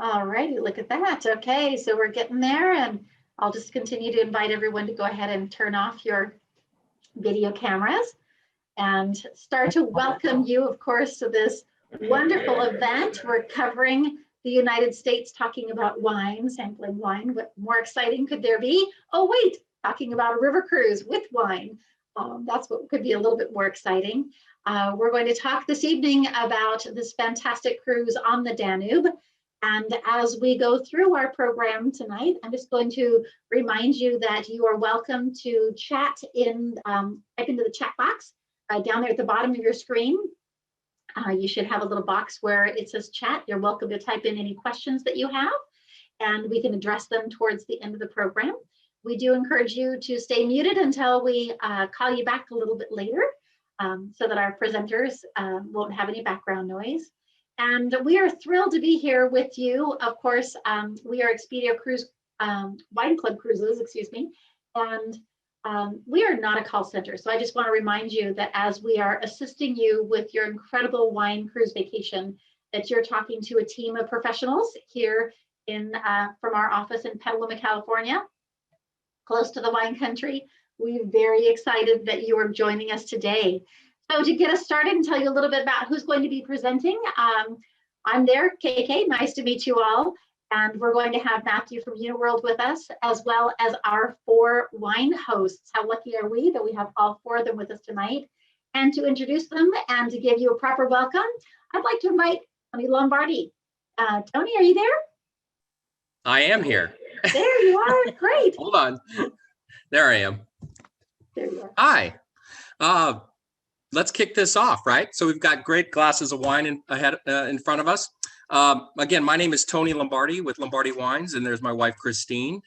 All righty, look at that. Okay, so we're getting there, and I'll just continue to invite everyone to go ahead and turn off your video cameras and start to welcome you, of course, to this wonderful event. We're covering the United States, talking about wine, sampling wine. What more exciting could there be? Oh, wait, talking about a river cruise with wine. That's what could be a little bit more exciting. We're going to talk this evening about this fantastic cruise on the Danube. And as we go through our program tonight, I'm just going to remind you that you are welcome to chat in, type into the chat box down there at the bottom of your screen. You should have a little box where it says chat. You're welcome to type in any questions that you have, and we can address them towards the end of the program. We do encourage you to stay muted until we call you back a little bit later, so that our presenters won't have any background noise. And we are thrilled to be here with you. Of course, we are Expedia Cruise Wine Club Cruises, excuse me, and we are not a call center. So I just want to remind you that as we are assisting you with your incredible wine cruise vacation, that you're talking to a team of professionals here in from our office in Petaluma, California, close to the wine country. We're very excited that you are joining us today. So to get us started and tell you a little bit about who's going to be presenting, I'm there, KK, nice to meet you all. And we're going to have Matthew from Uniworld with us, as well as our 4 wine hosts. How lucky are we that we have all 4 of them with us tonight? And to introduce them and to give you a proper welcome, I'd like to invite Tony Lombardi. Tony, are you there? I am here. There you are, great. Hold on, there I am. There you are. Hi. Let's kick this off, right? So we've got great glasses of wine in front of us. Again, my name is Tony Lombardi with Lombardi Wines, and there's my wife, Christine.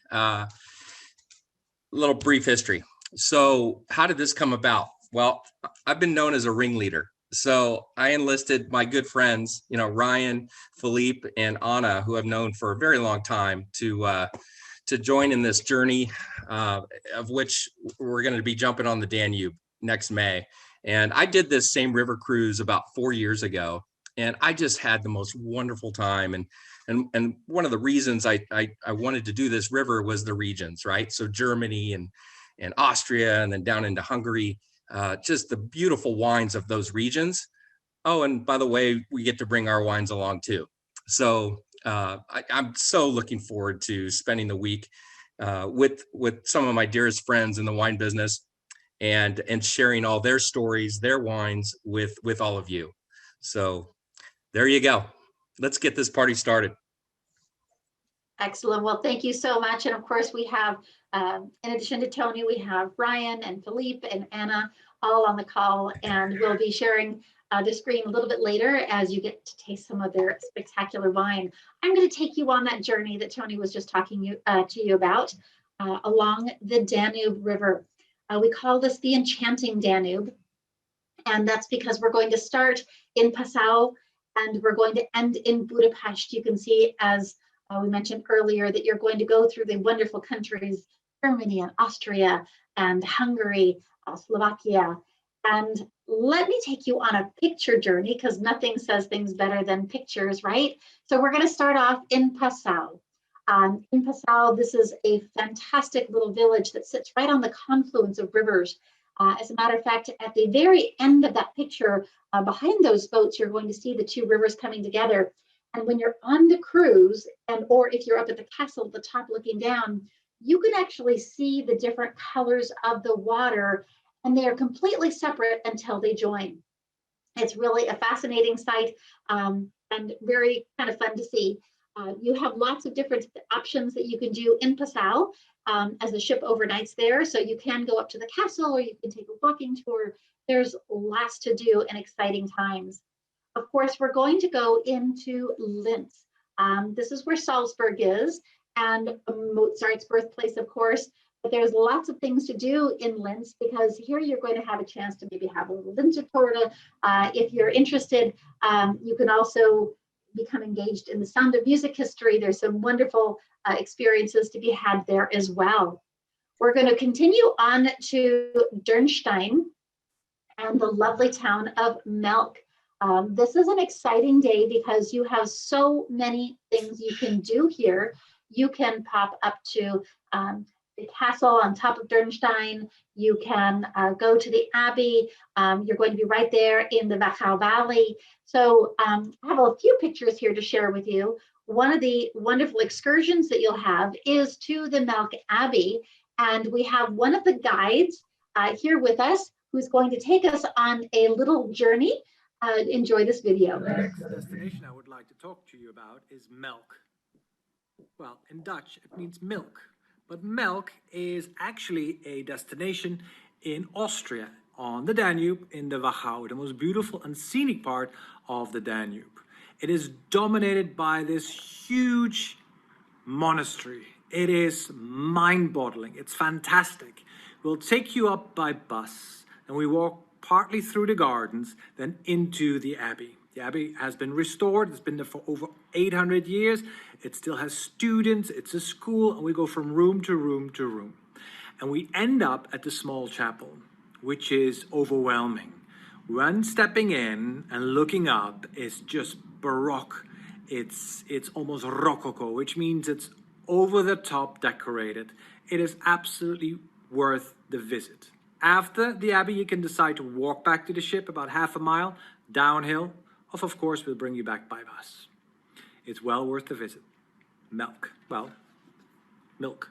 Little brief history. So how did this come about? Well, I've been known as a ringleader. So I enlisted my good friends, Ryan, Philippe, and Anna, who I've known for a very long time, to join in this journey, of which we're going to be jumping on the Danube next May. And I did this same river cruise about 4 years ago, and I just had the most wonderful time. And one of the reasons I wanted to do this river was the regions, right? So Germany and Austria, and then down into Hungary, just the beautiful wines of those regions. Oh, and by the way, we get to bring our wines along too. So I'm so looking forward to spending the week with some of my dearest friends in the wine business, and sharing all their stories, their wines with all of you. So there you go. Let's get this party started. Excellent. Well, thank you so much. And of course, we have, in addition to Tony, we have Ryan and Philippe and Anna all on the call, and we'll be sharing the screen a little bit later as you get to taste some of their spectacular wine. I'm going to take you on that journey that Tony was just talking to you about along the Danube River. We call this the Enchanting Danube, and that's because we're going to start in Passau and we're going to end in Budapest. You can see, as we mentioned earlier, that you're going to go through the wonderful countries, Germany and Austria and Hungary, Slovakia. And let me take you on a picture journey, because nothing says things better than pictures, right? So we're going to start off in Passau. In Passau, this is a fantastic little village that sits right on the confluence of rivers. As a matter of fact, at the very end of that picture, behind those boats, you're going to see the 2 rivers coming together. And when you're on the cruise, or if you're up at the castle at the top looking down, you can actually see the different colors of the water, and they are completely separate until they join. It's really a fascinating sight, and very kind of fun to see. You have lots of different options that you can do in Passau as the ship overnights there. So you can go up to the castle, or you can take a walking tour. There's lots to do and exciting times. Of course, we're going to go into Linz. This is where Salzburg is, and Mozart's birthplace, of course. But there's lots of things to do in Linz, because here you're going to have a chance to maybe have a little Linzer Torte. If you're interested, you can also become engaged in the Sound of Music history. There's some wonderful experiences to be had there as well. We're going to continue on to Dernstein and the lovely town of Melk. This is an exciting day because you have so many things you can do here. You can pop up to the castle on top of Dernstein. You can go to the Abbey. You're going to be right there in the Wachau Valley. So I have a few pictures here to share with you. One of the wonderful excursions that you'll have is to the Melk Abbey. And we have one of the guides here with us who's going to take us on a little journey. Enjoy this video. The next destination I would like to talk to you about is Melk. Well, in Dutch, it means milk. But Melk is actually a destination in Austria, on the Danube, in the Wachau, the most beautiful and scenic part of the Danube. It is dominated by this huge monastery. It is mind-boggling. It's fantastic. We'll take you up by bus, and we walk partly through the gardens, then into the Abbey. The Abbey has been restored. It's been there for over 800 years. It still has students. It's a school, and we go from room to room to room. And we end up at the small chapel, which is overwhelming. When stepping in and looking up is just Baroque. It's almost Rococo, which means it's over the top decorated. It is absolutely worth the visit. After the Abbey, you can decide to walk back to the ship about half a mile downhill, or of course we'll bring you back by bus. It's well worth the visit. Melk. Well, milk.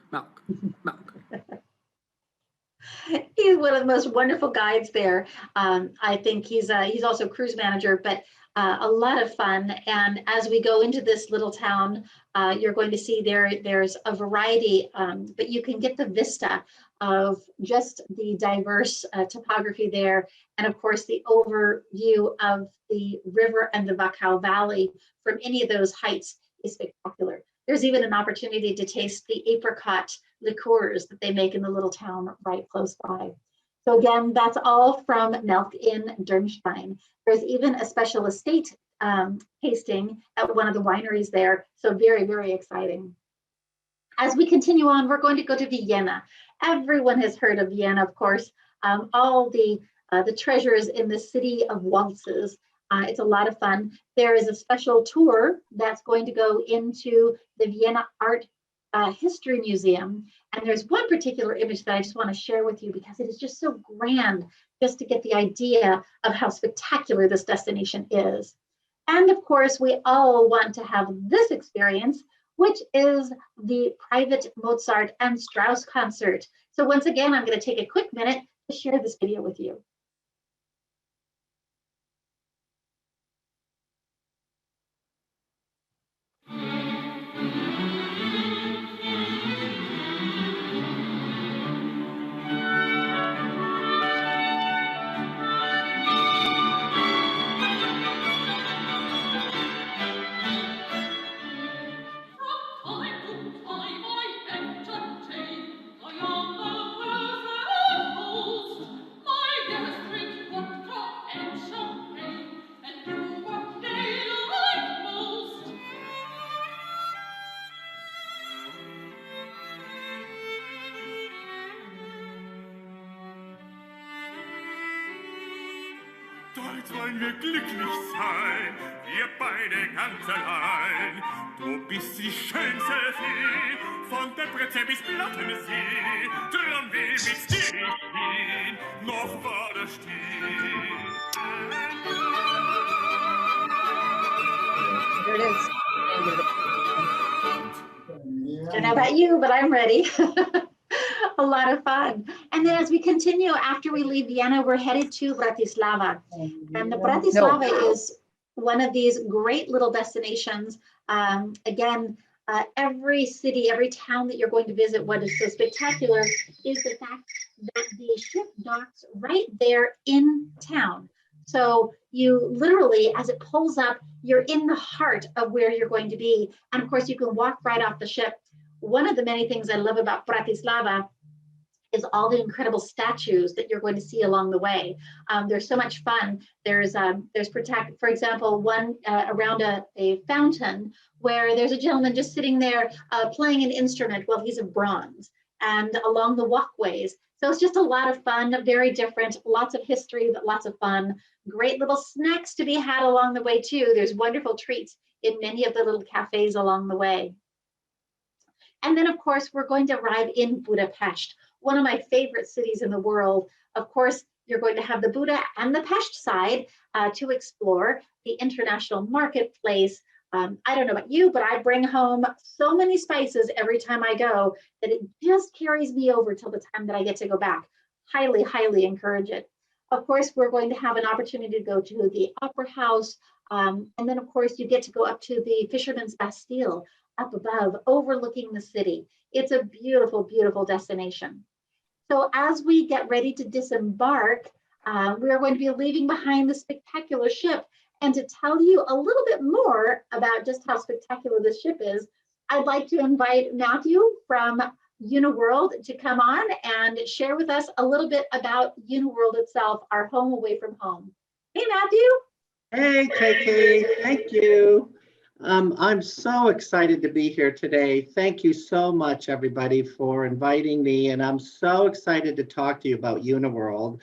He's one of the most wonderful guides there. I think he's also cruise manager, but a lot of fun. And as we go into this little town, you're going to see there's a variety, but you can get the vista of just the diverse topography there. And of course, the overview of the river and the Wachau Valley from any of those heights is spectacular. There's even an opportunity to taste the apricot liqueurs that they make in the little town right close by. So again, that's all from Melk in Dernstein. There's even a special estate tasting at one of the wineries there. So very, very exciting. As we continue on, we're going to go to Vienna. Everyone has heard of Vienna, of course. All the treasures in the city of waltzes. It's a lot of fun. There is a special tour that's going to go into the Vienna Art History Museum. And there's one particular image that I just want to share with you because it is just so grand just to get the idea of how spectacular this destination is. And of course, we all want to have this experience, which is the private Mozart and Strauss concert. So once again, I'm going to take a quick minute to share this video with you. Dort wollen wir glücklich sein, wir beide ganz allein. Du bist die schönste Fee, von der Bretze bis Plattensee. Drum will bis dir ich hin, noch vor der Steh. There it is. I don't know about you, but I'm ready. A lot of fun. And then as we continue, after we leave Vienna, we're headed to Bratislava. And the Bratislava is one of these great little destinations. Again, every city, every town that you're going to visit, what is so spectacular is the fact that the ship docks right there in town. So you literally, as it pulls up, you're in the heart of where you're going to be. And of course, you can walk right off the ship. One of the many things I love about Bratislava is all the incredible statues that you're going to see along the way. There's so much fun. There's for example, one around a fountain where there's a gentleman just sitting there playing an instrument. Well, he's of bronze. and along the walkways. So it's just a lot of fun, very different, lots of history, but lots of fun. Great little snacks to be had along the way too. There's wonderful treats in many of the little cafes along the way. And then of course, we're going to arrive in Budapest, one of my favorite cities in the world. Of course, you're going to have the Buda and the Pest side to explore, the international marketplace. I don't know about you, but I bring home so many spices every time I go that it just carries me over till the time that I get to go back. Highly, highly encourage it. Of course, we're going to have an opportunity to go to the Opera House. And then, of course, you get to go up to the Fisherman's Bastille up above, overlooking the city. It's a beautiful, beautiful destination. So as we get ready to disembark, we are going to be leaving behind the spectacular ship. And to tell you a little bit more about just how spectacular this ship is, I'd like to invite Matthew from Uniworld to come on and share with us a little bit about Uniworld itself, our home away from home. Hey, Matthew. Hey, KK, thank you. I'm so excited to be here today. Thank you so much, everybody, for inviting me. And I'm so excited to talk to you about Uniworld.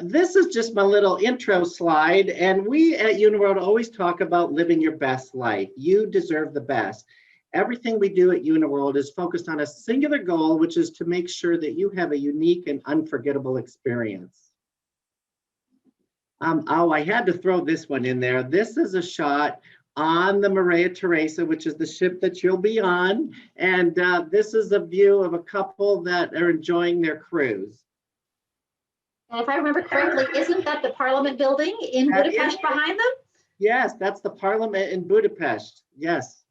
This is just my little intro slide. And we at Uniworld always talk about living your best life. You deserve the best. Everything we do at Uniworld is focused on a singular goal, which is to make sure that you have a unique and unforgettable experience. Oh, I had to throw this one in there. This is a shot on the Maria Theresa, which is the ship that you'll be on. And this is a view of a couple that are enjoying their cruise. And if I remember correctly, isn't that the Parliament building in Budapest behind them? Yes, that's the Parliament in Budapest. Yes.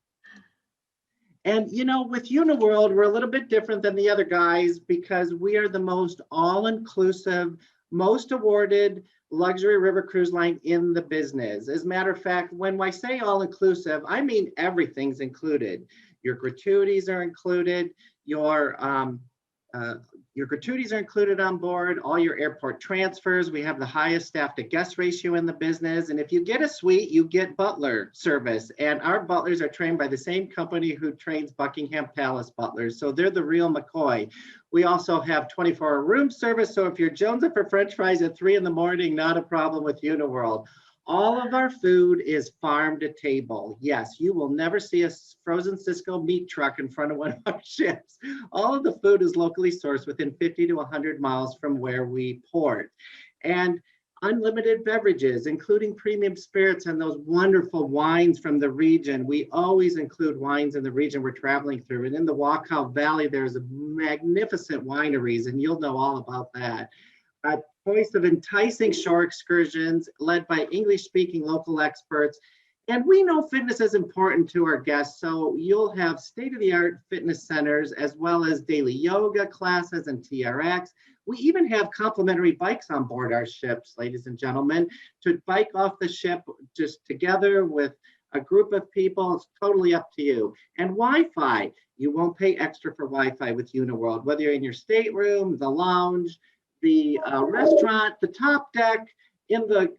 And you know, with Uniworld, we're a little bit different than the other guys because we are the most all-inclusive, most awarded luxury river cruise line in the business. As a matter of fact, when I say all-inclusive, I mean everything's included. Your gratuities are included, your gratuities are included on board, all your airport transfers. We have the highest staff to guest ratio in the business. And if you get a suite, you get butler service. And our butlers are trained by the same company who trains Buckingham Palace butlers. So they're the real McCoy. We also have 24-hour room service. So if you're jonesing for French fries at 3 in the morning, not a problem with Uniworld. All of our food is farm to table. Yes, you will never see a frozen Cisco meat truck in front of one of our ships. All of the food is locally sourced within 50 to 100 miles from where we port. And unlimited beverages, including premium spirits and those wonderful wines from the region. We always include wines in the region we're traveling through. And in the Wachau Valley, there's a magnificent wineries, and you'll know all about that. A choice of enticing shore excursions led by English-speaking local experts. And we know fitness is important to our guests, so you'll have state-of-the-art fitness centers as well as daily yoga classes and TRX. We even have complimentary bikes on board our ships, ladies and gentlemen, to bike off the ship just together with a group of people. It's totally up to you. And Wi-Fi, you won't pay extra for Wi-Fi with Uniworld, whether you're in your stateroom, the lounge, the restaurant, the top deck, in the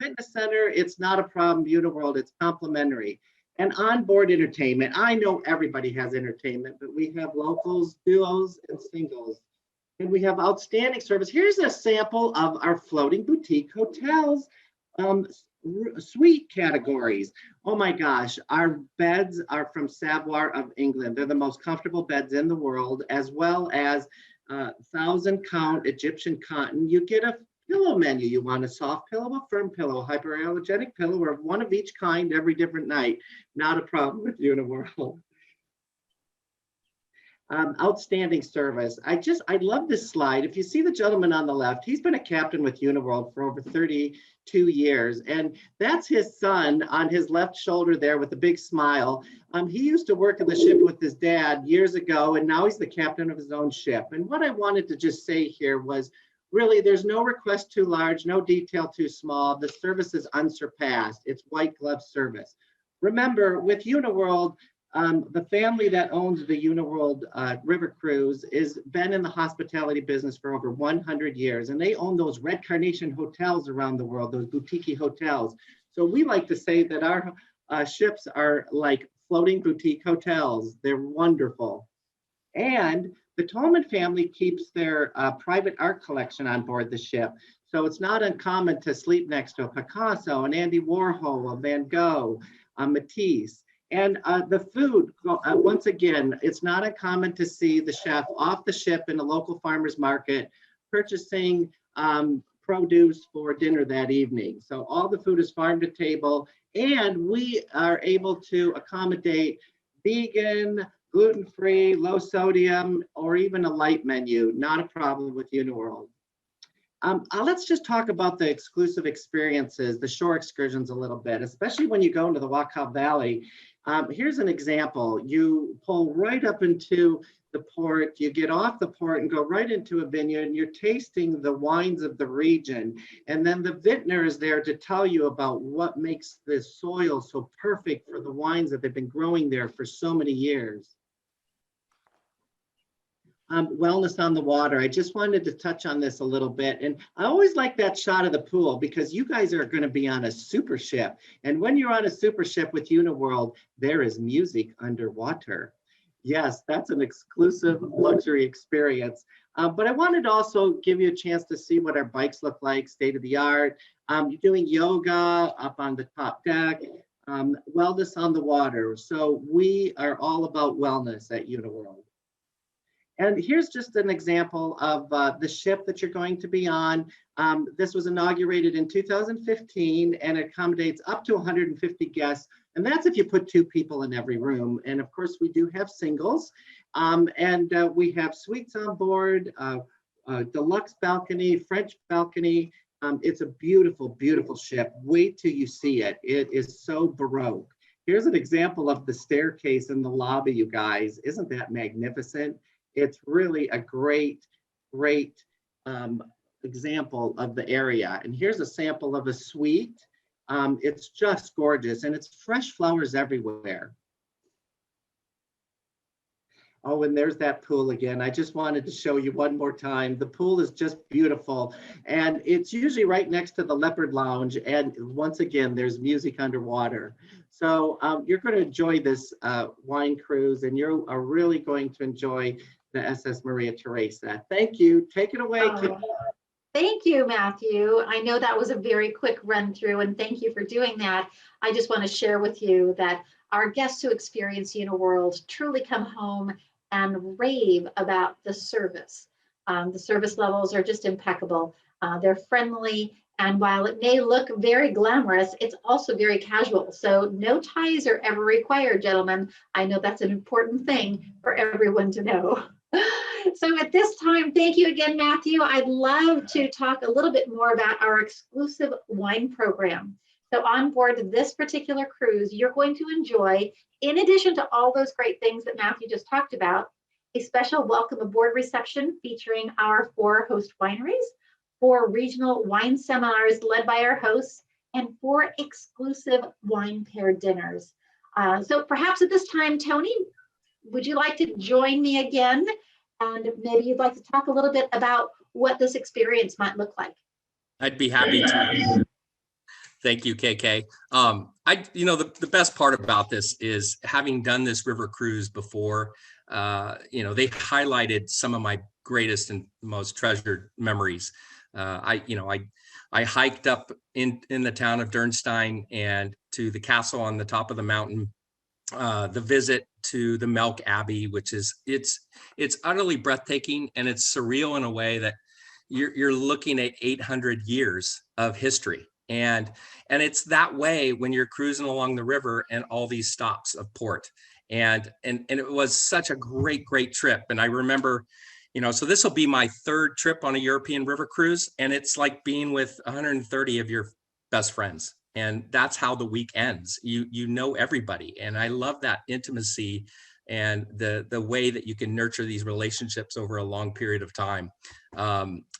fitness center, it's not a problem. Uniworld, it's complimentary. And onboard entertainment. I know everybody has entertainment, but we have locals, duos, and singles. And we have outstanding service. Here's a sample of our floating boutique hotels, suite categories. Oh my gosh, our beds are from Savoir of England. They're the most comfortable beds in the world, as well as 1,000 count Egyptian cotton. You get a pillow menu. You want a soft pillow, a firm pillow, a hyperallergenic pillow, or one of each kind every different night. Not a problem with Uniworld. Outstanding service. I love this slide. If you see the gentleman on the left, he's been a captain with Uniworld for over 32 years. And that's his son on his left shoulder there with a big smile. He used to work on the ship with his dad years ago, and now he's the captain of his own ship. And what I wanted to just say here was, really, there's no request too large, no detail too small. The service is unsurpassed. It's white glove service. Remember, with Uniworld, the family that owns the Uniworld River Cruise has been in the hospitality business for over 100 years, and they own those red carnation hotels around the world, those boutique hotels. So we like to say that our ships are like floating boutique hotels. They're wonderful. And the Tolman family keeps their private art collection on board the ship. So it's not uncommon to sleep next to a Picasso, an Andy Warhol, a Van Gogh, a Matisse. And the food, once again, it's not uncommon to see the chef off the ship in a local farmer's market purchasing produce for dinner that evening. So all the food is farm to table, and we are able to accommodate vegan, gluten-free, low sodium, or even a light menu. Not a problem with Uniworld. Let's just talk about the exclusive experiences, the shore excursions a little bit, especially when you go into the Wachau Valley. Here's an example. You pull right up into the port, you get off the port and go right into a vineyard, and you're tasting the wines of the region. And then the vintner is there to tell you about what makes the soil so perfect for the wines that they've been growing there for so many years. Wellness on the water. I just wanted to touch on this a little bit. And I always like that shot of the pool because you guys are going to be on a super ship. And when you're on a super ship with Uniworld, there is music underwater. Yes, that's an exclusive luxury experience. But I wanted to also give you a chance to see what our bikes look like, state of the art. You're doing yoga up on the top deck, wellness on the water. So we are all about wellness at Uniworld. And here's just an example of the ship that you're going to be on. This was inaugurated in 2015 and accommodates up to 150 guests. And that's if you put 2 people in every room. And of course, we do have singles. And we have suites on board, deluxe balcony, French balcony. It's a beautiful, beautiful ship. Wait till you see it. It is so Baroque. Here's an example of the staircase in the lobby, you guys. Isn't that magnificent? It's really a great, great example of the area. And here's a sample of a suite. It's just gorgeous, and it's fresh flowers everywhere. Oh, and there's that pool again. I just wanted to show you one more time. The pool is just beautiful, and it's usually right next to the Leopard Lounge. And once again, there's music underwater. So you're going to enjoy this wine cruise, and you are really going to enjoy the SS Maria Theresa. Thank you. Take it away, Kim. Thank you, Matthew. I know that was a very quick run through, and thank you for doing that. I just want to share with you that our guests who experience Uniworld truly come home and rave about the service. The service levels are just impeccable. They're friendly, and while it may look very glamorous, it's also very casual. So no ties are ever required, gentlemen. I know that's an important thing for everyone to know. So at this time, thank you again, Matthew. I'd love to talk a little bit more about our exclusive wine program. So on board this particular cruise, you're going to enjoy, in addition to all those great things that Matthew just talked about, a special welcome aboard reception featuring our 4 host wineries, 4 regional wine seminars led by our hosts, and 4 exclusive wine paired dinners. So perhaps at this time, Tony, would you like to join me again? And maybe you'd like to talk a little bit about what this experience might look like. I'd be happy to. Thank you, KK. The best part about this is having done this river cruise before, they highlighted some of my greatest and most treasured memories. I hiked up in the town of Dernstein and to the castle on the top of the mountain. The visit to the Melk Abbey, which is it's utterly breathtaking, and it's surreal in a way that you're looking at 800 years of history, and it's that way when you're cruising along the river and all these stops of port, and it was such a great trip. And I remember, so this will be my 3rd trip on a European river cruise, and it's like being with 130 of your best friends. And that's how the week ends. You know everybody. And I love that intimacy and the way that you can nurture these relationships over a long period of time.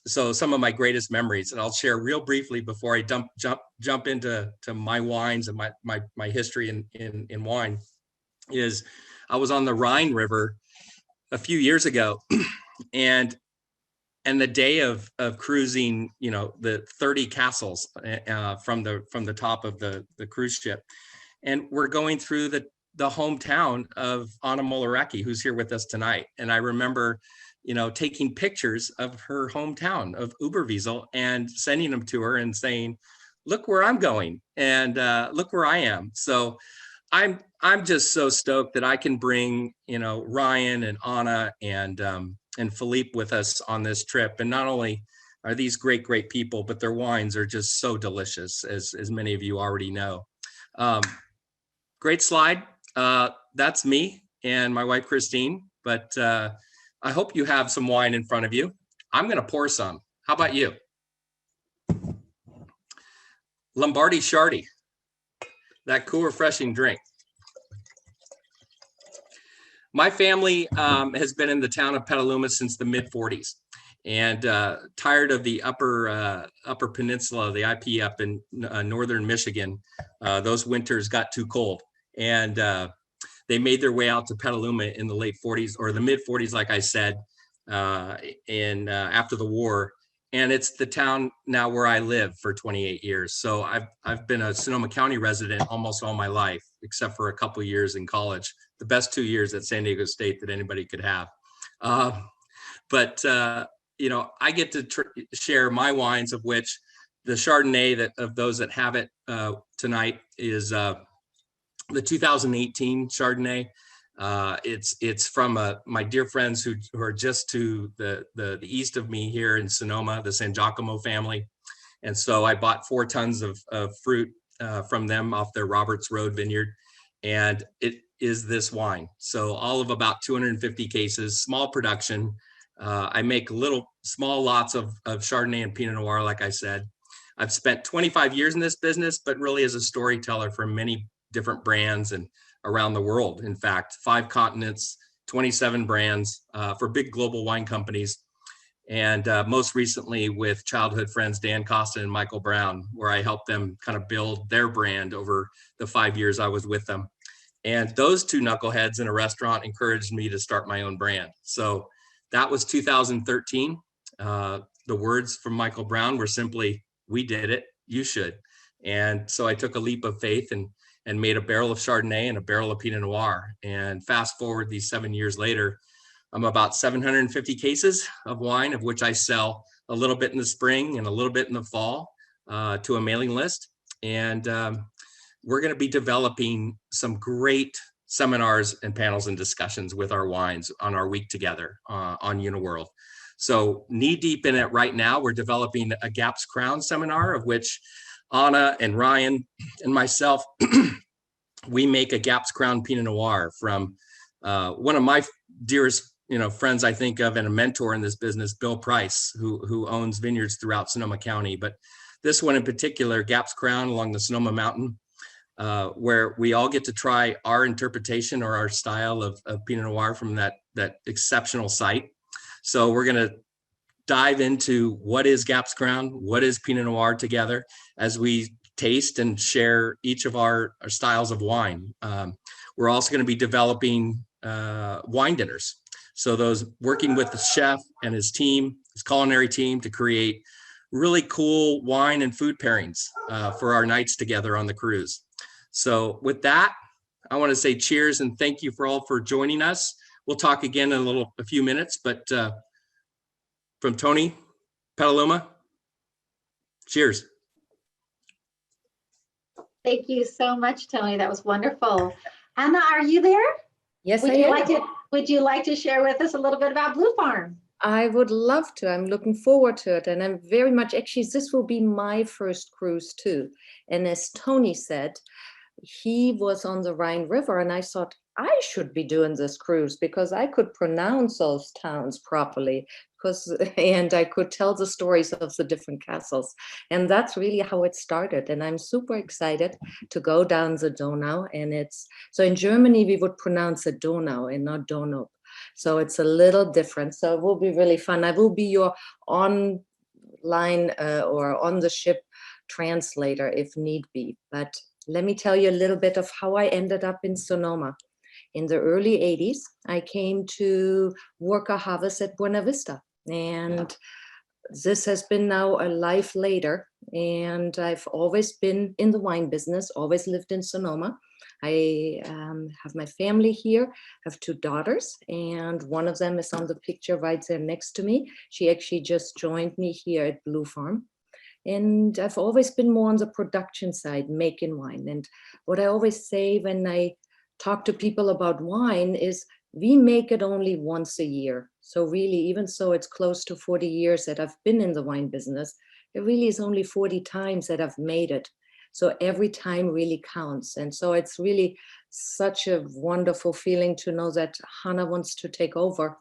So some of my greatest memories, and I'll share real briefly before I jump into my wines and my history in wine, is I was on the Rhine River a few years ago, and the day of cruising, the 30 castles from the top of the cruise ship, and we're going through the hometown of Anna Molaraki, who's here with us tonight. And I remember, taking pictures of her hometown of Uberwiesel and sending them to her and saying, look where I'm going and look where I am. So I'm just so stoked that I can bring, Ryan and Anna and Philippe with us on this trip. And not only are these great people, but their wines are just so delicious, as many of you already know. Great slide. That's me and my wife, Christine. But I hope you have some wine in front of you. I'm going to pour some. How about you? Lombardi Shardy, that cool, refreshing drink. My family has been in the town of Petaluma since the mid-40s, and tired of the upper peninsula, the IP up in northern Michigan. Those winters got too cold, and they made their way out to Petaluma in the late 40s or the mid 40s, like I said, after the war. And it's the town now where I live for 28 years. So I've been a Sonoma County resident almost all my life, except for a couple of years in college, the best 2 years at San Diego State that anybody could have. But I get to share my wines, of which the Chardonnay of those that have it tonight is the 2018 Chardonnay. It's from my dear friends who are just to the east of me here in Sonoma, the San Giacomo family. And so I bought 4 tons of fruit from them off their Roberts Road vineyard. And it is this wine. So all of about 250 cases, small production. I make small lots of Chardonnay and Pinot Noir, like I said. I've spent 25 years in this business, but really as a storyteller for many different brands and around the world. In fact, 5 continents, 27 brands for big global wine companies. And most recently with childhood friends, Dan Costa and Michael Brown, where I helped them kind of build their brand over the 5 years I was with them. And those 2 knuckleheads in a restaurant encouraged me to start my own brand. So that was 2013. The words from Michael Brown were simply, "We did it, you should." And so I took a leap of faith and made a barrel of Chardonnay and a barrel of Pinot Noir. And fast forward these 7 years later, I'm about 750 cases of wine, of which I sell a little bit in the spring and a little bit in the fall to a mailing list. And we're going to be developing some great seminars and panels and discussions with our wines on our week together on Uniworld. So knee deep in it right now, we're developing a Gaps Crown seminar, of which Anna and Ryan and myself, we make a Gaps Crown Pinot Noir from one of my dearest friends I think of and a mentor in this business, Bill Price, who owns vineyards throughout Sonoma County. But this one in particular, Gaps Crown along the Sonoma Mountain, where we all get to try our interpretation or our style of Pinot Noir from that exceptional site. So we're going to dive into what is Gaps Crown, what is Pinot Noir together as we taste and share each of our styles of wine. We're also going to be developing wine dinners. So those working with the chef and his team, his culinary team, to create really cool wine and food pairings for our nights together on the cruise. So with that, I want to say cheers and thank you for joining us. We'll talk again in a few minutes, but from Tony, Petaluma, cheers. Thank you so much, Tony. That was wonderful. Anna, are you there? Yes, Would I you am. Would you like to share with us a little bit about Blue Farm? I would love to. I'm looking forward to it. And I'm very much, actually, this will be my first cruise too. And as Tony said, he was on the Rhine River and I thought I should be doing this cruise because I could pronounce those towns properly and I could tell the stories of the different castles. And that's really how it started. And I'm super excited to go down the Donau. And so in Germany, we would pronounce it Donau and not Donau. So it's a little different. So it will be really fun. I will be your online or on the ship translator if need be. But let me tell you a little bit of how I ended up in Sonoma. In the early 80s, I came to work a harvest at Buena Vista. And this has been now a life later. And I've always been in the wine business, always lived in Sonoma. I have my family here, have 2 daughters, and one of them is on the picture right there next to me. She actually just joined me here at Blue Farm. And I've always been more on the production side, making wine. And what I always say when I talk to people about wine is we make it only once a year. So really, even so it's close to 40 years that I've been in the wine business, it really is only 40 times that I've made it. So every time really counts. And so it's really such a wonderful feeling to know that Hannah wants to take over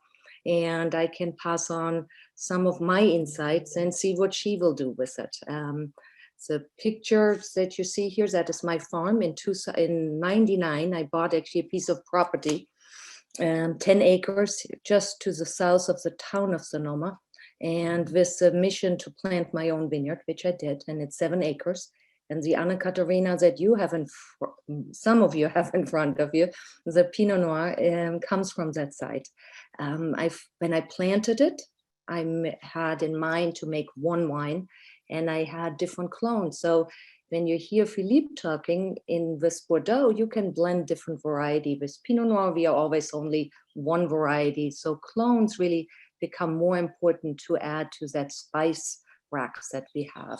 and I can pass on some of my insights and see what she will do with it. The pictures that you see here, that is my farm. In 99, I bought actually a piece of property, 10 acres just to the south of the town of Sonoma, and with the mission to plant my own vineyard, which I did, and it's 7 acres. And the Anna Catarina that you have some of you have in front of you, the Pinot Noir, comes from that site. When I planted it, I had in mind to make one wine, and I had different clones. So when you hear Philippe talking in this Bordeaux, you can blend different variety. With Pinot Noir, we are always only one variety. So clones really become more important to add to that spice racks that we have.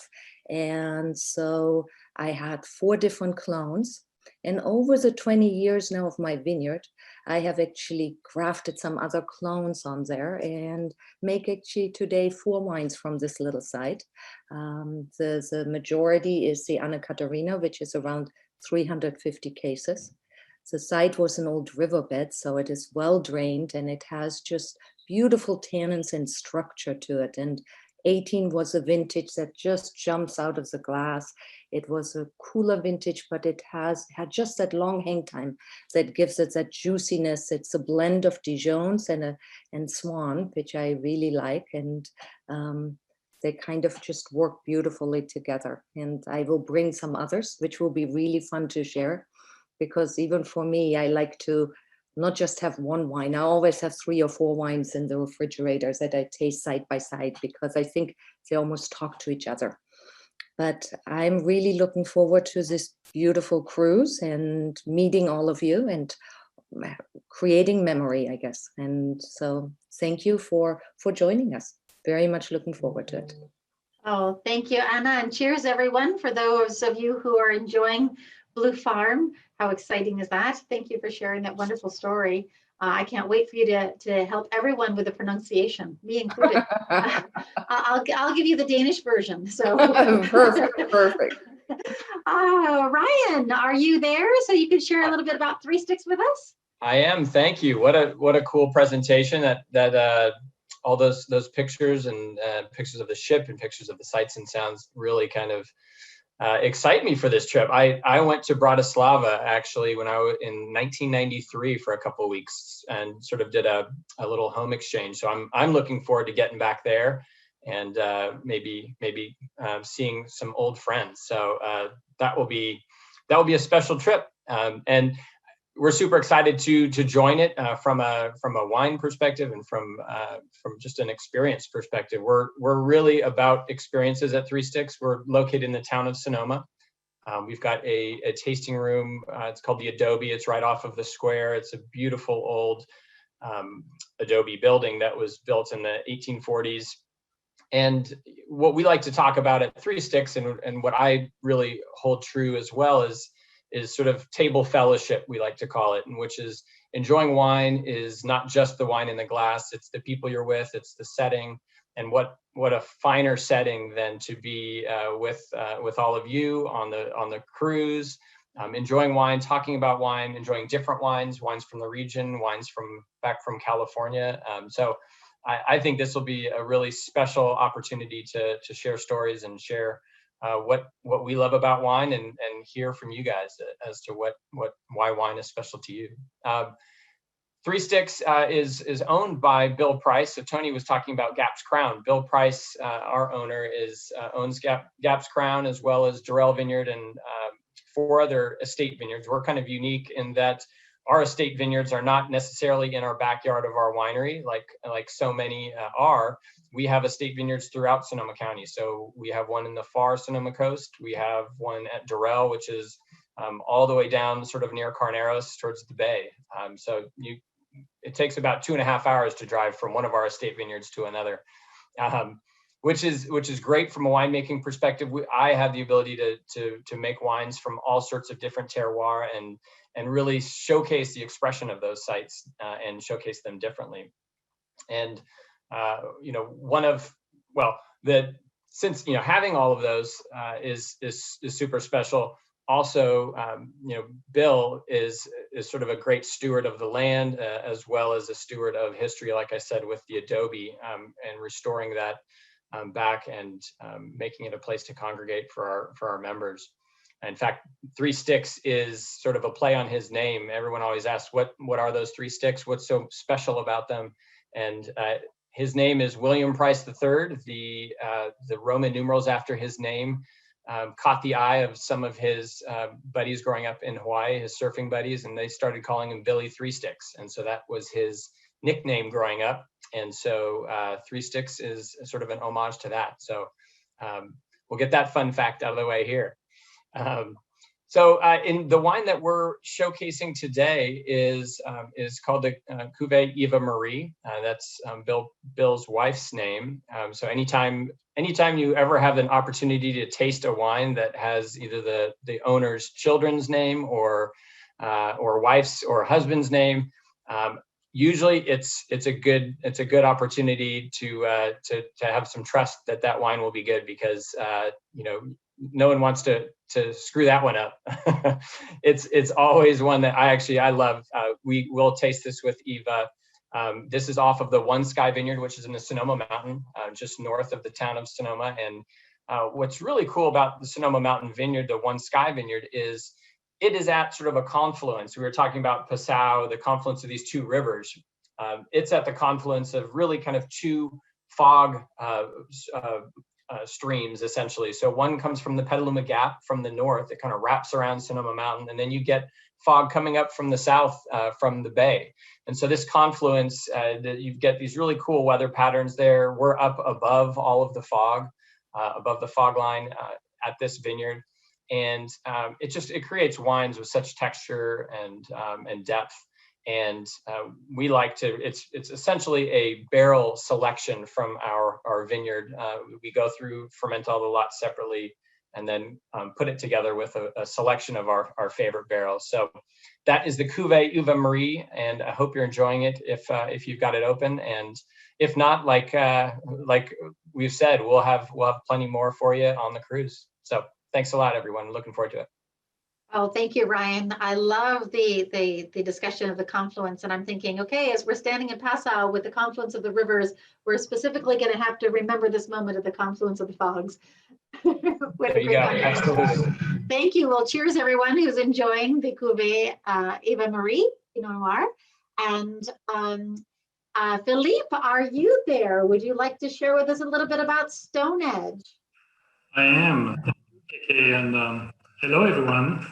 And so I had 4 different clones. And over the 20 years now of my vineyard, I have actually grafted some other clones on there and make actually today 4 wines from this little site. The majority is the Anna Catarina, which is around 350 cases. The site was an old riverbed, so it is well drained and it has just beautiful tannins and structure to it. And 18 was a vintage that just jumps out of the glass. It was a cooler vintage, but it had just that long hang time that gives it that juiciness. It's a blend of Dijons and Swan, which I really like. And they kind of just work beautifully together. And I will bring some others, which will be really fun to share, because even for me, I like to not just have one wine. I always have 3 or 4 wines in the refrigerators that I taste side by side, because I think they almost talk to each other. But I'm really looking forward to this beautiful cruise and meeting all of you and creating memory, I guess. And so thank you for joining us. Very much looking forward to it. Oh, thank you, Anna, and cheers, everyone. For those of you who are enjoying Blue Farm, how exciting is that? Thank you for sharing that wonderful story. I can't wait for you to help everyone with the pronunciation, me included. I'll give you the Danish version. So perfect. Ryan, are you there? So you can share a little bit about Three Sticks with us? I am. Thank you. What a cool presentation. That all those pictures and pictures of the ship and pictures of the sights and sounds really kind of excite me for this trip. I went to Bratislava actually when I was in 1993 for a couple of weeks and sort of did a little home exchange. So I'm looking forward to getting back there and maybe seeing some old friends. So that will be a special trip. And we're super excited to join it from a wine perspective and from just an experience perspective. We're really about experiences at Three Sticks. We're located in the town of Sonoma. We've got a tasting room. It's called the Adobe. It's right off of the square. It's a beautiful old adobe building that was built in the 1840s. And what we like to talk about at Three Sticks and what I really hold true as well is sort of table fellowship, we like to call it, and which is enjoying wine is not just the wine in the glass, it's the people you're with, it's the setting, and what a finer setting than to be with all of you on the cruise, enjoying wine, talking about wine, enjoying different wines from the region, wines back from California. So I think this will be a really special opportunity to share stories and share what we love about wine and hear from you guys as to why wine is special to you. Three Sticks is owned by Bill Price. So Tony was talking about Gap's Crown. Bill Price, our owner, owns Gap's Crown as well as Durrell Vineyard and 4 other estate vineyards. We're kind of unique in that our estate vineyards are not necessarily in our backyard of our winery, like so many are. We have estate vineyards throughout Sonoma County. So we have one in the far Sonoma coast. We have one at Durrell, which is all the way down sort of near Carneros towards the bay. So it takes about 2.5 hours to drive from one of our estate vineyards to another, which is great from a winemaking perspective. I have the ability to make wines from all sorts of different terroir and really showcase the expression of those sites and showcase them differently. And since having all of those is super special. Also, Bill is sort of a great steward of the land, as well as a steward of history, like I said, with the adobe and restoring that back and making it a place to congregate for our members. In fact, 3 Sticks is sort of a play on his name. Everyone always asks, what are those 3 sticks? What's so special about them? And his name is William Price III. The Roman numerals after his name caught the eye of some of his buddies growing up in Hawaii, his surfing buddies, and they started calling him Billy 3 Sticks. And so that was his nickname growing up. And so 3 Sticks is sort of an homage to that. So we'll get that fun fact out of the way here. So in the wine that we're showcasing today is called the Cuvée Eva Marie. That's Bill's wife's name. So anytime you ever have an opportunity to taste a wine that has either the owner's children's name or wife's or husband's name, usually it's a good opportunity to have some trust that wine will be good, because no one wants to screw that one up. It's always one that I love. We will taste this with Eva. This is off of the One Sky Vineyard, which is in the Sonoma Mountain, just north of the town of Sonoma. And what's really cool about the Sonoma Mountain Vineyard, the One Sky Vineyard, is it is at sort of a confluence. We were talking about Passau, the confluence of these 2 rivers. It's at the confluence of really kind of 2 fog streams, essentially. So one comes from the Petaluma Gap from the north, it kind of wraps around Sonoma Mountain, and then you get fog coming up from the south from the bay. And so this confluence, you get these really cool weather patterns there. We're up above all of the fog, above the fog line at this vineyard. And it creates wines with such texture and depth. And we like to, it's essentially a barrel selection from our vineyard. We go through, ferment all the lots separately, and then put it together with a selection of our favorite barrels. So that is the Cuvée Eva Marie, and I hope you're enjoying it if you've got it open. And if not, like we've said, we'll have plenty more for you on the cruise. So thanks a lot, everyone. Looking forward to it. Oh, thank you, Ryan. I love the discussion of the confluence, and I'm thinking, okay, as we're standing in Passau with the confluence of the rivers, we're specifically going to have to remember this moment of the confluence of the fogs. There you go. Absolutely. Thank you. Well, cheers, everyone who's enjoying the Cuvée Eva Marie Pinot Noir. And Philippe, are you there? Would you like to share with us a little bit about Stoneage? I am. Okay, and hello, everyone.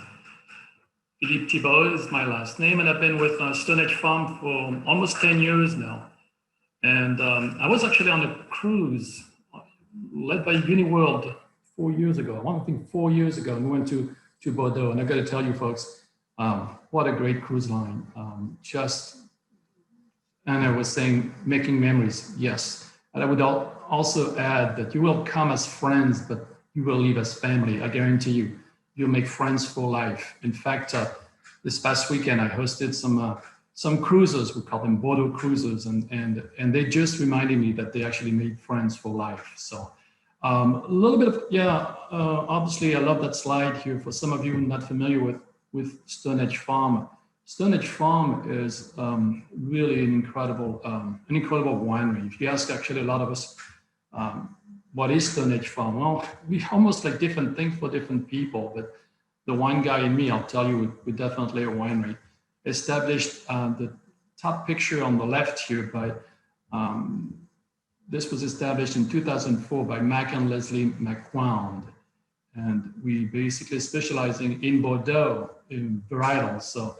Philippe Thibault is my last name, and I've been with Stoneage Farm for almost 10 years now. And I was actually on a cruise led by Uniworld 4 years ago. I think 4 years ago, and we went to Bordeaux. And I got to tell you, folks, what a great cruise line. And I was saying, making memories, yes. And I would also add that you will come as friends, but you will leave as family. I guarantee you. You'll make friends for life. In fact, this past weekend, I hosted some cruisers. We call them Bordeaux cruisers, and they just reminded me that they actually made friends for life. So a little bit of, obviously I love that slide here. For some of you not familiar with Stoneage Farm, Stoneage Farm is really an incredible winery. If you ask actually a lot of us, what is Stoneage Farm? Well, we almost like different things for different people, but the wine guy in me, I'll tell you, we're definitely a winery. Established, the top picture on the left here by, this was established in 2004 by Mac and Leslie McQuown. And we basically specializing in Bordeaux, in varietals. So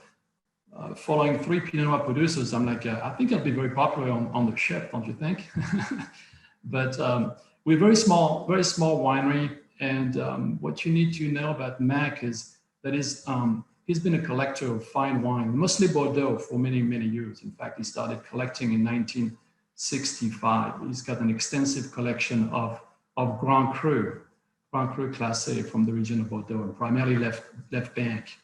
following 3 Pinot Noir producers, I'm like, I think I'll be very popular on the ship, don't you think? But we're very small winery, and what you need to know about Mac is that is, he's been a collector of fine wine, mostly Bordeaux for many, many years. In fact, he started collecting in 1965. He's got an extensive collection of Grand Cru Classé from the region of Bordeaux, and primarily left bank.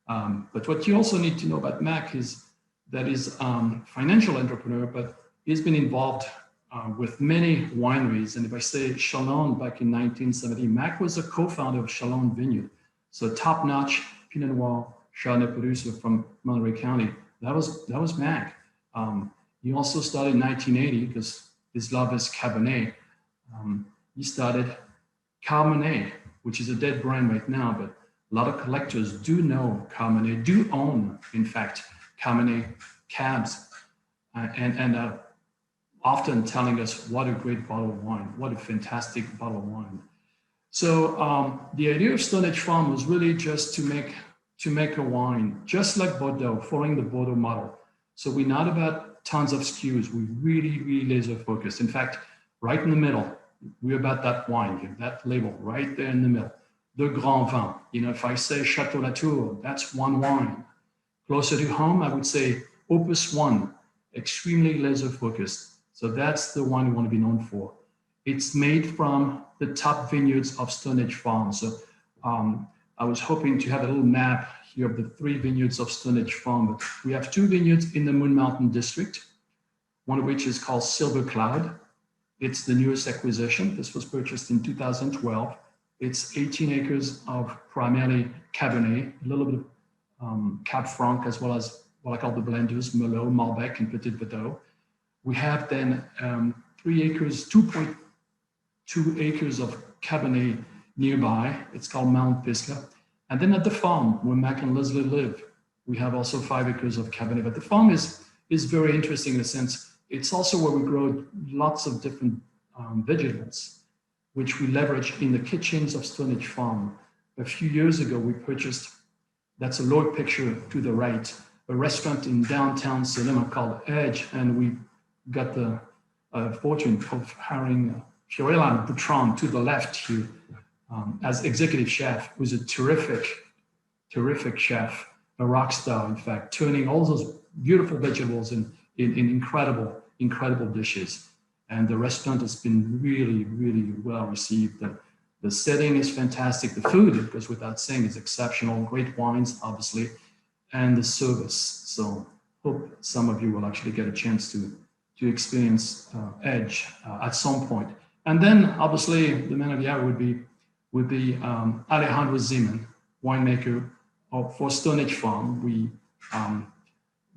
But what you also need to know about Mac is that he's a financial entrepreneur, but he's been involved with many wineries. And if I say Chalon back in 1970, Mac was a co-founder of Chalon Vineyard. So top-notch Pinot Noir Chardonnay producer from Monterey County. That was Mac. He also started in 1980 because his love is Cabernet. He started Carmenet, which is a dead brand right now, but a lot of collectors do know Carmenet, do own, in fact, Carmenet cabs, and often telling us what a great bottle of wine, what a fantastic bottle of wine. So the idea of Stoneage Farm was really just to make a wine, just like Bordeaux, following the Bordeaux model. So we're not about tons of SKUs. We're really, really laser focused. In fact, right in the middle, we're about that wine here, that label right there in the middle, the Grand Vin. You know, if I say Chateau Latour, that's one wine. Closer to home, I would say Opus One, extremely laser focused. So that's the one we want to be known for. It's made from the top vineyards of Stoneage Farm. So I was hoping to have a little map here of the 3 vineyards of Stoneage Farm, but we have 2 vineyards in the Moon Mountain district, one of which is called Silver Cloud. It's the newest acquisition. This was purchased in 2012. It's 18 acres of primarily Cabernet, a little bit of Cab Franc, as well as what I call the blenders, Merlot, Malbec, and Petit Verdot. We have then 3 acres, 2.2 acres of Cabernet nearby. It's called Mount Pisgah. And then at the farm where Mac and Leslie live, we have also 5 acres of Cabernet. But the farm is very interesting in the sense, it's also where we grow lots of different vegetables, which we leverage in the kitchens of Stoneage Farm. A few years ago, we purchased, that's a lower picture to the right, a restaurant in downtown Sonoma called Edge, and we got the fortune of hiring Fiorella Boutron to the left here as executive chef, who's a terrific chef, a rock star, in fact, turning all those beautiful vegetables in incredible dishes. And the restaurant has been really, really well received. The setting is fantastic. The food, it goes without saying, is exceptional. Great wines, obviously, and the service. So hope some of you will actually get a chance to experience Edge at some point. And then, obviously, the man of the hour would be Alejandro Zeman, winemaker for Stoneage Farm.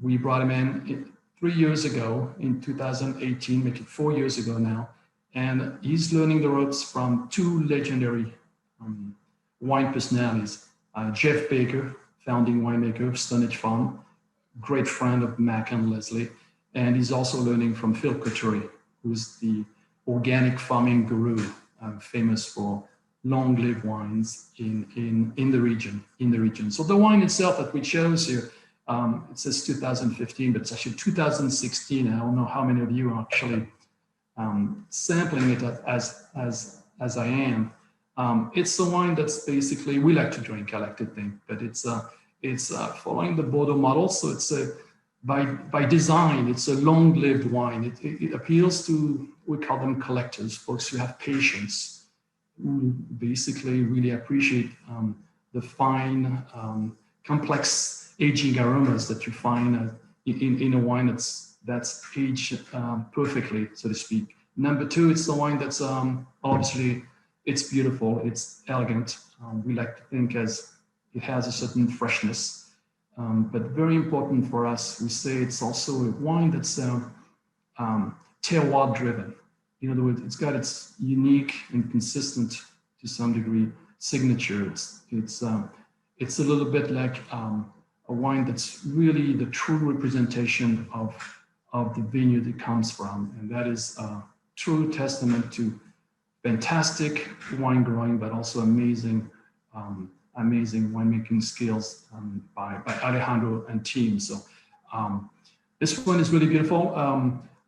We brought him in 3 years ago in 2018, making 4 years ago now. And he's learning the ropes from 2 legendary wine personalities. Jeff Baker, founding winemaker of Stoneage Farm, great friend of Mac and Leslie. And he's also learning from Phil Couturier, who's the organic farming guru, famous for long-lived wines in the region. So the wine itself that we chose here, it says 2015, but it's actually 2016. And I don't know how many of you are actually sampling it as I am. It's the wine that's basically, we like to drink, I like to think, but it's following the Bordeaux model. So it's by design, it's a long-lived wine. It appeals to, we call them collectors, folks who have patience, who basically really appreciate the fine, complex aging aromas that you find in a wine that's aged perfectly, so to speak. Number 2, it's the wine that's obviously, it's beautiful, it's elegant. We like to think as it has a certain freshness, but very important for us, we say it's also a wine that's terroir driven. In other words, it's got its unique and consistent, to some degree, signature. It's a little bit like a wine that's really the true representation of the vineyard it comes from. And that is a true testament to fantastic wine growing, but also amazing winemaking skills by Alejandro and team. So this one is really beautiful.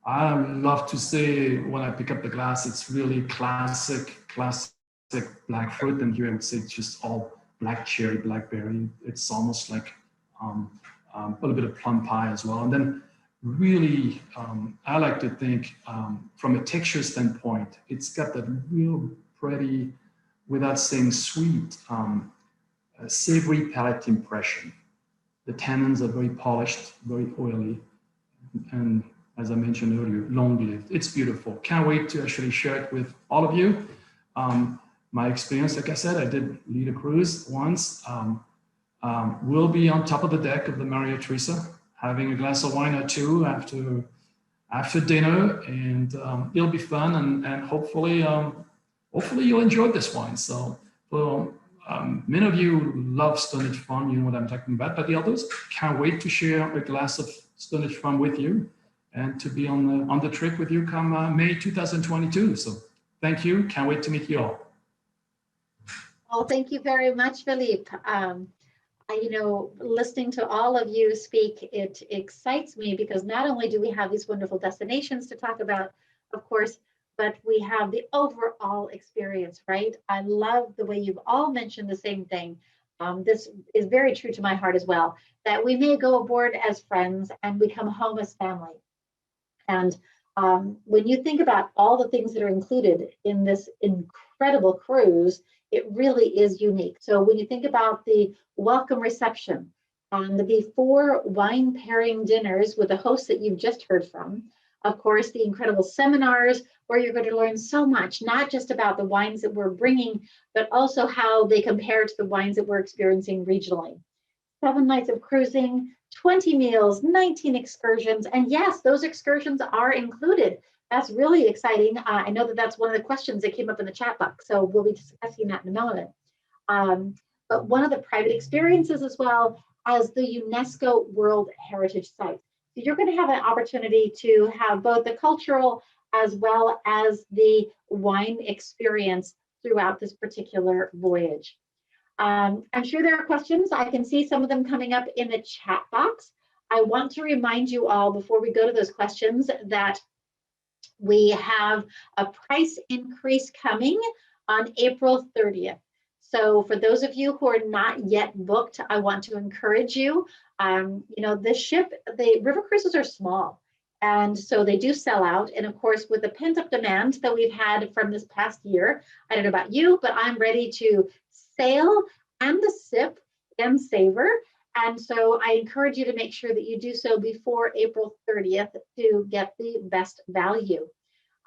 I love to say when I pick up the glass, it's really classic black fruit. And here I would say it's just all black cherry, blackberry. It's almost like a little bit of plum pie as well. And then really, I like to think from a texture standpoint, it's got that real pretty, without saying sweet, savory palate impression. The tannins are very polished, very oily, and as I mentioned earlier, long-lived. It's beautiful. Can't wait to actually share it with all of you. My experience, like I said, I did lead a cruise once. We'll be on top of the deck of the Maria Theresa, having a glass of wine or two after dinner, and it'll be fun, and hopefully you'll enjoy this wine. So for many of you love Stoneage Farm, you know what I'm talking about, but the others can't wait to share a glass of Stoneage Farm with you and to be on the trip with you come May 2022. So thank you. Can't wait to meet you all. Well, thank you very much, Philippe. Listening to all of you speak, it excites me because not only do we have these wonderful destinations to talk about, of course, but we have the overall experience, right? I love the way you've all mentioned the same thing. This is very true to my heart as well, that we may go aboard as friends and we come home as family. And when you think about all the things that are included in this incredible cruise, it really is unique. So when you think about the welcome reception and the before wine pairing dinners with the hosts that you've just heard from, of course, the incredible seminars where you're going to learn so much, not just about the wines that we're bringing, but also how they compare to the wines that we're experiencing regionally. 7 nights of cruising, 20 meals, 19 excursions, and yes, those excursions are included. That's really exciting. I know that that's one of the questions that came up in the chat box, so we'll be discussing that in a moment. But one of the private experiences as well as the UNESCO World Heritage Site. So you're going to have an opportunity to have both the cultural as well as the wine experience throughout this particular voyage. I'm sure there are questions. I can see some of them coming up in the chat box. I want to remind you all before we go to those questions that we have a price increase coming on April 30th. So for those of you who are not yet booked, I want to encourage you. The river cruises are small, and so they do sell out. And of course, with the pent-up demand that we've had from this past year, I don't know about you, but I'm ready to sail and to sip and savor. And so I encourage you to make sure that you do so before April 30th to get the best value.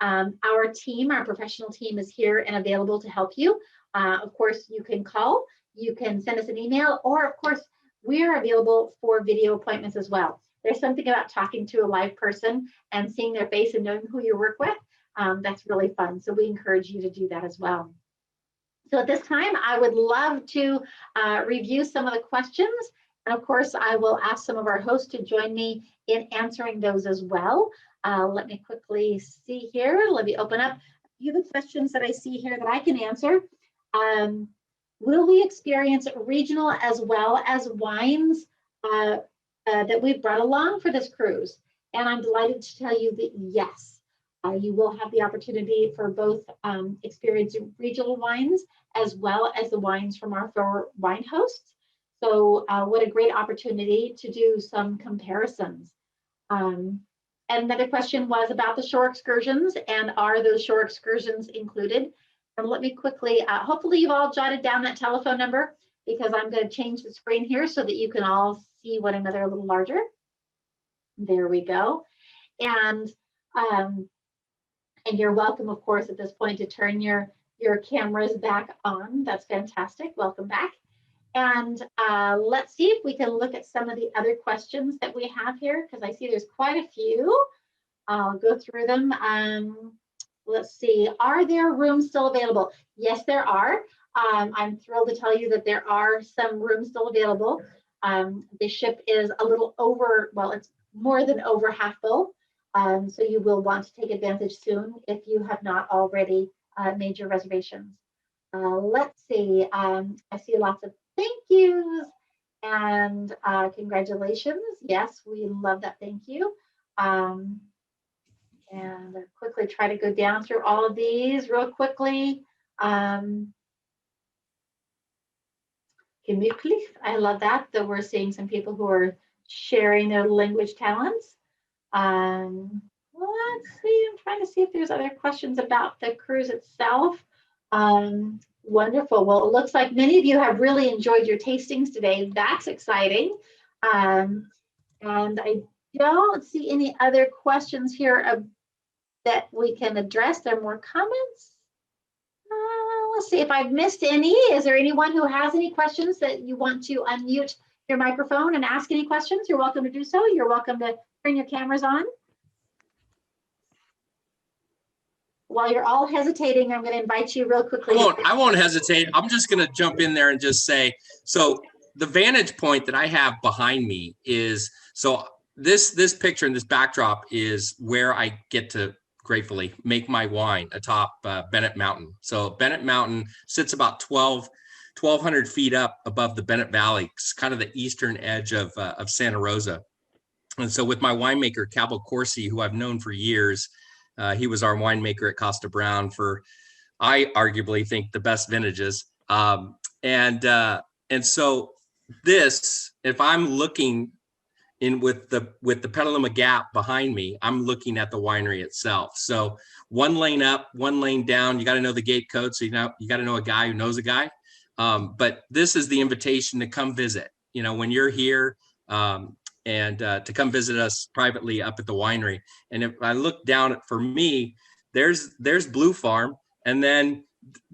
Our team, our professional team, is here and available to help you. Of course, you can call, you can send us an email, or of course, we are available for video appointments as well. There's something about talking to a live person and seeing their face and knowing who you work with. That's really fun. So we encourage you to do that as well. So at this time, I would love to review some of the questions. And of course, I will ask some of our hosts to join me in answering those as well. Let me quickly see here. Let me open up a few of the questions that I see here that I can answer. Will we experience regional as well as wines that we've brought along for this cruise? And I'm delighted to tell you that yes, you will have the opportunity for both experiencing regional wines as well as the wines from our 4 wine hosts. So what a great opportunity to do some comparisons. And another question was about the shore excursions, and are those shore excursions included? And let me quickly, hopefully you've all jotted down that telephone number, because I'm going to change the screen here so that you can all see one another a little larger. There we go. And you're welcome, of course, at this point to turn your cameras back on. That's fantastic. Welcome back. And let's see if we can look at some of the other questions that we have here, because I see there's quite a few. I'll go through them. Let's see, are there rooms still available? Yes, there are. I'm thrilled to tell you that there are some rooms still available. The ship is a little over, well, it's more than over half full. So you will want to take advantage soon if you have not already made your reservations. Let's see, I see lots of thank yous and congratulations. Yes, we love that thank you. And quickly try to go down through all of these real quickly. gemütlich. I love that. That we're seeing some people who are sharing their language talents. Let's see. I'm trying to see if there's other questions about the cruise itself. Wonderful. Well, it looks like many of you have really enjoyed your tastings today. That's exciting. And I don't see any other questions here that we can address. There are more comments. Let's see if I've missed any. Is there anyone who has any questions that you want to unmute your microphone and ask any questions? You're welcome to do so. You're welcome to turn your cameras on. While you're all hesitating, I'm going to invite you real quickly. I won't hesitate. I'm just going to jump in there and just say, so the vantage point that I have behind me is, so this picture and this backdrop is where I get to gratefully make my wine atop Bennett Mountain. So Bennett Mountain sits about 1,200 feet up above the Bennett Valley. It's kind of the eastern edge of Santa Rosa. And so with my winemaker, Cabell Corsi, who I've known for years, he was our winemaker at Costa Brown for, I arguably think, the best vintages. And so this, if I'm looking in with the Petaluma Gap behind me, I'm looking at the winery itself. So one lane up, one lane down. You got to know the gate code, so you got to know a guy who knows a guy. But this is the invitation to come visit. You know, when you're here, and to come visit us privately up at the winery. And if I look down for me, there's Blue Farm, and then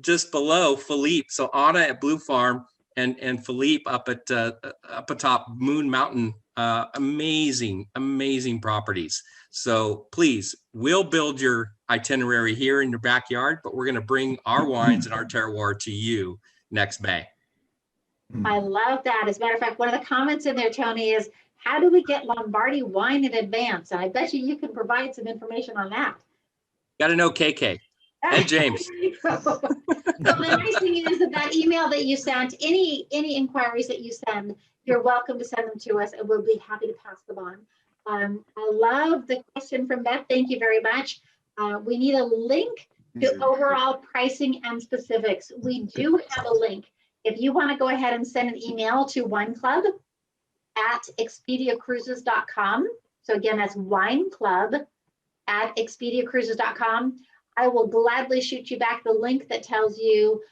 just below Philippe. So Anna at Blue Farm and Philippe up atop Moon Mountain. Amazing properties. So please, we'll build your itinerary here in your backyard, but we're going to bring our wines and our terroir to you next May. I love that. As a matter of fact, one of the comments in there, Tony, is how do we get Lombardi wine in advance? And I bet you can provide some information on that. Got to know KK and James. So the nice thing is that email that you sent, any inquiries that you send, you're welcome to send them to us, and we'll be happy to pass them on. I love the question from Beth. Thank you very much. We need a link to overall pricing and specifics. We do have a link. If you want to go ahead and send an email to wineclub@expediacruises.com. So again, that's wineclub@expediacruises.com. I will gladly shoot you back the link that tells you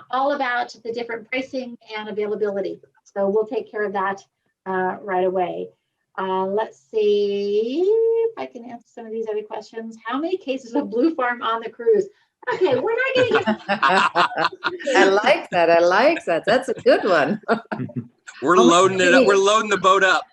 all about the different pricing and availability. So we'll take care of that right away. Let's see if I can answer some of these other questions. How many cases of Blue Farm on the cruise? Okay, we're not going to get. I like that. I like that. That's a good one. We're loading it up. We're loading the boat up.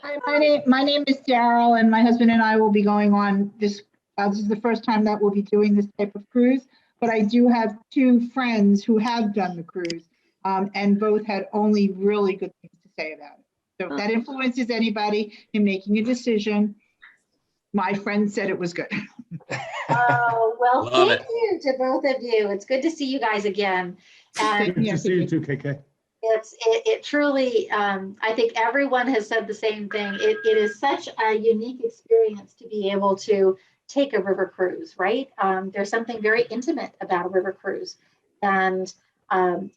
Hi, my name is Daryl, and my husband and I will be going on this. This is the first time that we'll be doing this type of cruise, but I do have two friends who have done the cruise, and both had only really good things to say about it. So if that influences anybody in making a decision, my friend said it was good. Oh, well, Love thank you to both of you. It's good to see you guys again. And Good to see you too, KK. it truly, I think everyone has said the same thing. It is such a unique experience to be able to take a river cruise, right? There's something very intimate about a river cruise. And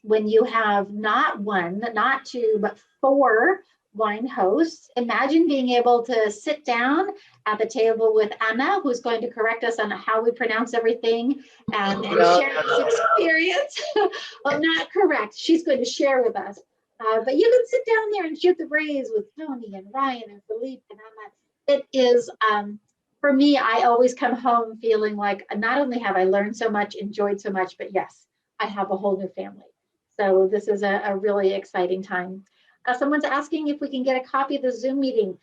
when you have not one, not two, but 4 wine hosts, imagine being able to sit down at the table with Anna, who's going to correct us on how we pronounce everything and share this experience. Well, not correct. She's going to share with us. But you can sit down there and shoot the breeze with Tony and Ryan and Philippe and Anna. It is, for me, I always come home feeling like not only have I learned so much, enjoyed so much, but yes, I have a whole new family. So this is a really exciting time. Someone's asking if we can get a copy of the Zoom meeting.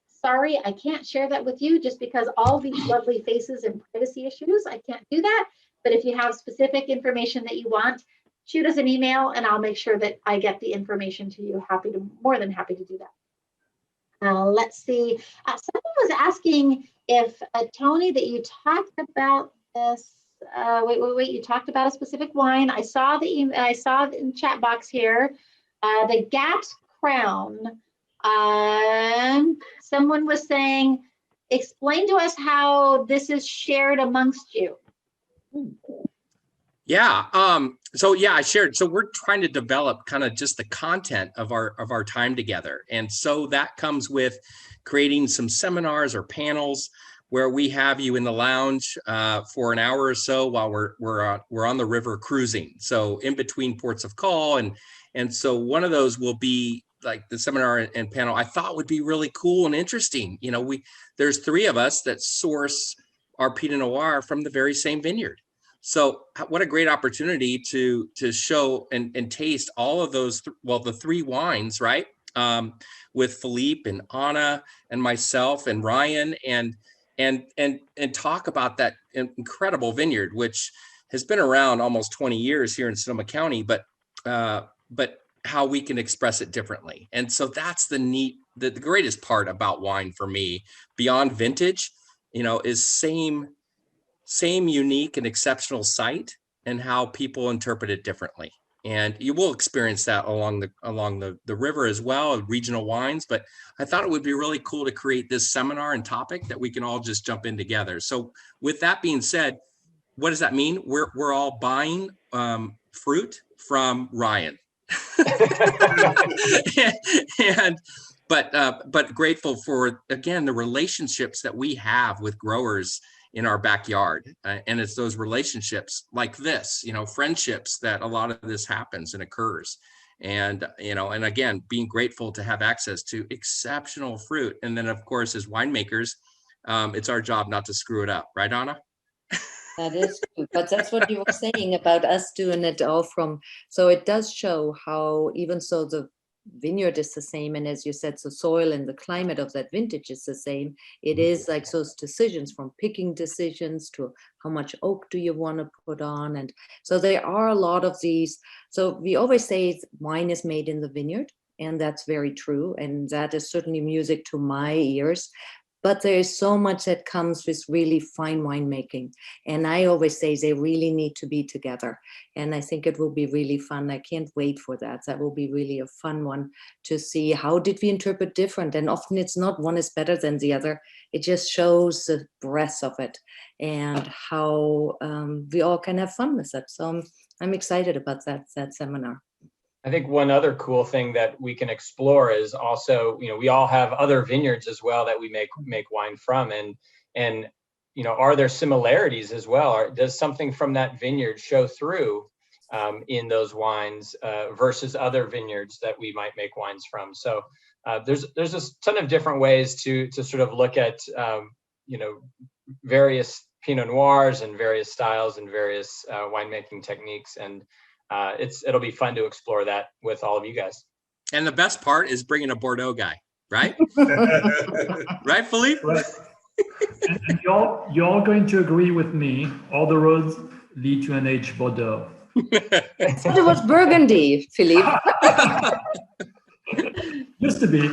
Sorry, I can't share that with you just because all these lovely faces and privacy issues, I can't do that. But if you have specific information that you want, shoot us an email and I'll make sure that I get the information to you. More than happy to do that. Let's see. Someone was asking if, Tony, that you talked about this. Wait, you talked about a specific wine. I saw the email, I saw it in the chat box here. The Gaps Crown. Someone was saying, explain to us how this is shared amongst you. Yeah. So yeah, I shared. So we're trying to develop kind of just the content of our time together. And so that comes with creating some seminars or panels where we have you in the lounge for an hour or so while we're on the river cruising. So in between ports of call, and so one of those will be like the seminar and panel I thought would be really cool and interesting. You know, there's 3 of us that source our Pinot Noir from the very same vineyard. So what a great opportunity to show and taste all of those, the 3 wines, right? With Philippe and Anna and myself and Ryan and talk about that incredible vineyard, which has been around almost 20 years here in Sonoma County, but how we can express it differently. And so that's the greatest part about wine for me, beyond vintage, you know, is same unique and exceptional site and how people interpret it differently. And you will experience that along the river as well, regional wines. But I thought it would be really cool to create this seminar and topic that we can all just jump in together. So with that being said, what does that mean? We're all buying fruit from Ryan. But grateful for, again, the relationships that we have with growers in our backyard. And it's those relationships like this, you know, friendships, that a lot of this happens and occurs. And, you know, and again, being grateful to have access to exceptional fruit. And then, of course, as winemakers, it's our job not to screw it up. Right, Anna? That is true, but that's what you were saying about us doing it all from, so it does show how, even so the vineyard is the same, and as you said, the soil and the climate of that vintage is the same. It is like those decisions, from picking decisions to how much oak do you want to put on. And so there are a lot of these. So we always say wine is made in the vineyard, and that's very true. And that is certainly music to my ears. But there is so much that comes with really fine winemaking. And I always say they really need to be together. And I think it will be really fun. I can't wait for that. That will be really a fun one to see how did we interpret different. And often it's not one is better than the other. It just shows the breadth of it and how we all can have fun with it. So I'm excited about that seminar. I think one other cool thing that we can explore is also, you know, we all have other vineyards as well that we make wine from, and you know, are there similarities as well? Or does something from that vineyard show through in those wines versus other vineyards that we might make wines from? So there's a ton of different ways to sort of look at you know, various Pinot Noirs and various styles and various winemaking techniques, and it'll be fun to explore that with all of you guys. And the best part is bringing a Bordeaux guy, right? Right, Philippe? Right. And you're all going to agree with me. All the roads lead to an aged Bordeaux. But it was Burgundy, Philippe. Used to be.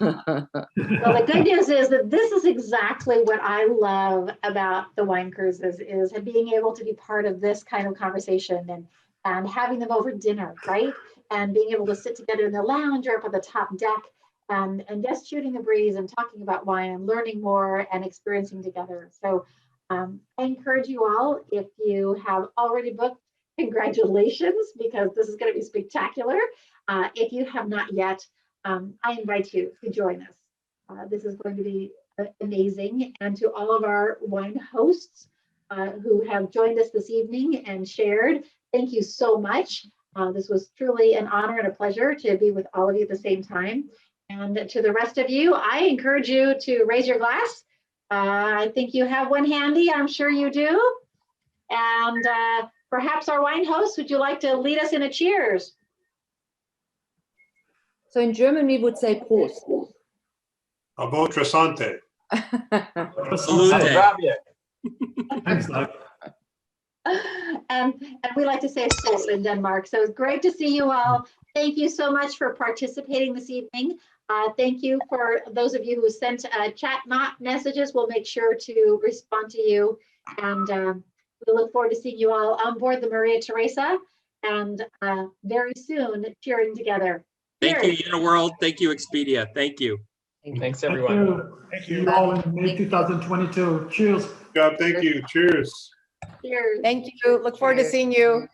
Well, the good news is that this is exactly what I love about the wine cruises, is being able to be part of this kind of conversation and having them over dinner, right? And being able to sit together in the lounge or up on the top deck and just shooting the breeze and talking about wine and learning more and experiencing together. So I encourage you all, if you have already booked, congratulations, because this is going to be spectacular. If you have not yet, I invite you to join us. This is going to be amazing. And to all of our wine hosts who have joined us this evening and shared, thank you so much. This was truly an honor and a pleasure to be with all of you at the same time. And to the rest of you, I encourage you to raise your glass. I think you have one handy. I'm sure you do. And perhaps our wine host, would you like to lead us in a cheers? So in German, we would say Prost. A votre santé. Salute. Thanks, Doug. And we like to say skål in Denmark. So it's great to see you all. Thank you so much for participating this evening. Thank you for those of you who sent chat messages. We'll make sure to respond to you. And we look forward to seeing you all on board the Maria Theresa, and very soon cheering together. Thank you, Uniworld. Thank you, Expedia. Thank you. Thanks, everyone. Thank you. See you all in May 2022. Cheers. God, thank you. Cheers. Cheers. Thank you. Look forward to Cheers. seeing you.